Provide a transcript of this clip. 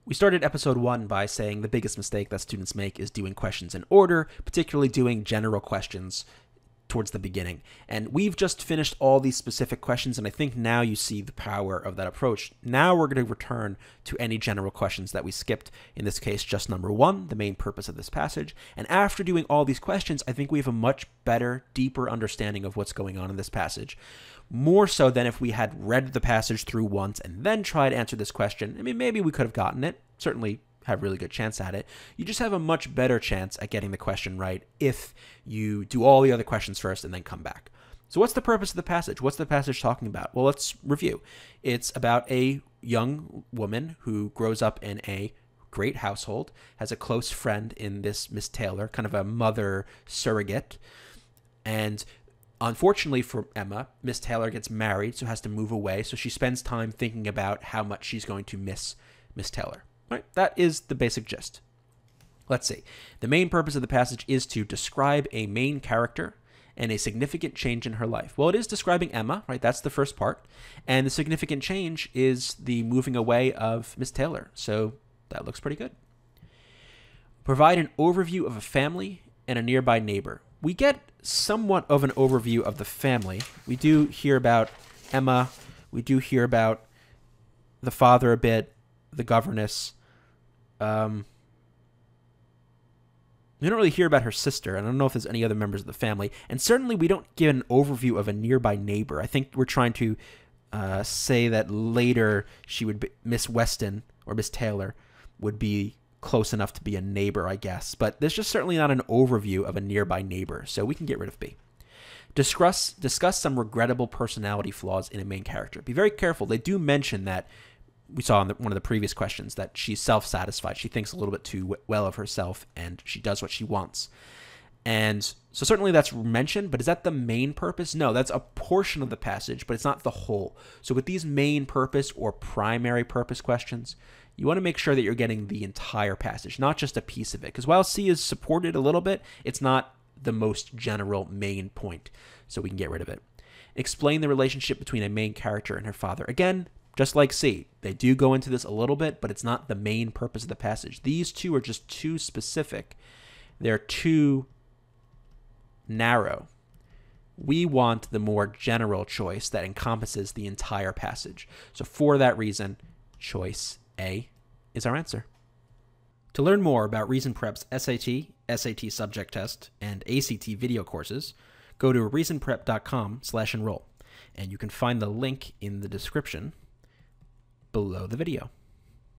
We started episode 1 by saying the biggest mistake that students make is doing questions in order, particularly doing general questions towards the beginning. And we've just finished all these specific questions, and I think now you see the power of that approach. Now we're going to return to any general questions that we skipped, in this case just number 1, the main purpose of this passage. And after doing all these questions, I think we have a much better, deeper understanding of what's going on in this passage. More so than if we had read the passage through once and then tried to answer this question. I mean, maybe we could have gotten it, certainly have a really good chance at it. You just have a much better chance at getting the question right if you do all the other questions first and then come back. So what's the purpose of the passage? What's the passage talking about? Well, let's review. It's about a young woman who grows up in a great household, has a close friend in this Miss Taylor, kind of a mother surrogate. And unfortunately for Emma, Miss Taylor gets married, so has to move away. So she spends time thinking about how much she's going to miss Miss Taylor. Right, that is the basic gist. Let's see. The main purpose of the passage is to describe a main character and a significant change in her life. Well, it is describing Emma, right? That's the first part. And the significant change is the moving away of Miss Taylor. So that looks pretty good. Provide an overview of a family and a nearby neighbor. We get somewhat of an overview of the family. We do hear about Emma. We do hear about the father a bit, the governess. We don't really hear about her sister, and I don't know if there's any other members of the family. And certainly we don't get an overview of a nearby neighbor. I think we're trying to say that later she would be, Miss Weston or Miss Taylor would be close enough to be a neighbor, I guess. But there's just certainly not an overview of a nearby neighbor, so we can get rid of B. Discuss some regrettable personality flaws in a main character. Be very careful. They do mention that we saw in one of the previous questions that she's self-satisfied. She thinks a little bit too well of herself, and she does what she wants. And so certainly that's mentioned, but is that the main purpose? No, that's a portion of the passage, but it's not the whole. So with these main purpose or primary purpose questions, you want to make sure that you're getting the entire passage, not just a piece of it. Because while C is supported a little bit, it's not the most general main point. So we can get rid of it. Explain the relationship between a main character and her father. Again, just like C, they do go into this a little bit, but it's not the main purpose of the passage. These two are just too specific. They're too narrow. We want the more general choice that encompasses the entire passage. So for that reason, choice A is our answer. To learn more about Reason Prep's SAT, SAT subject test, and ACT video courses, go to reasonprep.com/enroll, and you can find the link in the description below the video.